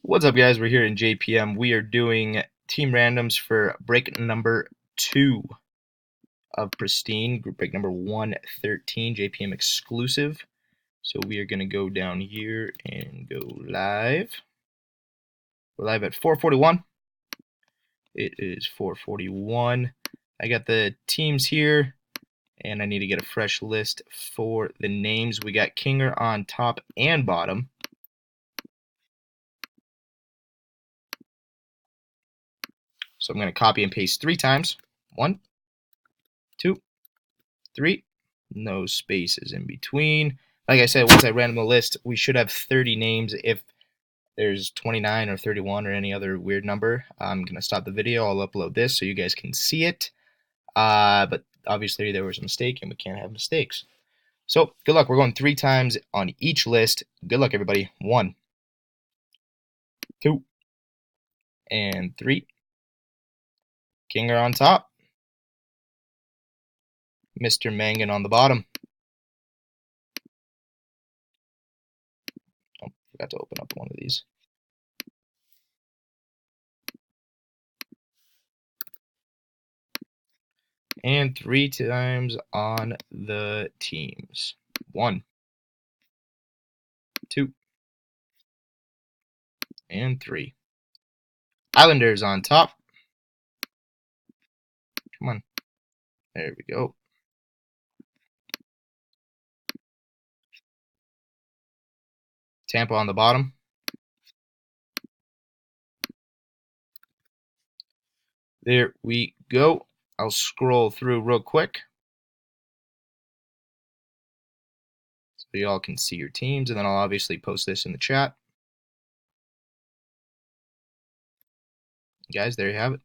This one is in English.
What's up, guys? We're here in JPM. We are doing team randoms for break number 2 of Pristine, group break number 113, JPM exclusive. So we are going to go down here and go live. We're live at 4:41. It is 4:41. I got the teams here, and I need to get a fresh list for the names. We got Kinger on top and bottom. So I'm going to copy and paste 3 times. 1, 2, 3. No spaces in between. Like I said, once I random the list, we should have 30 names. If there's 29 or 31 or any other weird number, I'm going to stop the video. I'll upload this so you guys can see it. But obviously there was a mistake, and we can't have mistakes. So good luck. We're going 3 times on each list. Good luck, everybody. 1, 2, and 3. Kinger on top. Mr. Mangan on the bottom. Oh, forgot to open up one of these. And 3 times on the teams. 1, 2, and 3. Islanders on top. Come on. There we go. Tampa on the bottom. There we go. I'll scroll through real quick so y'all can see your teams, and then I'll obviously post this in the chat. Guys, there you have it.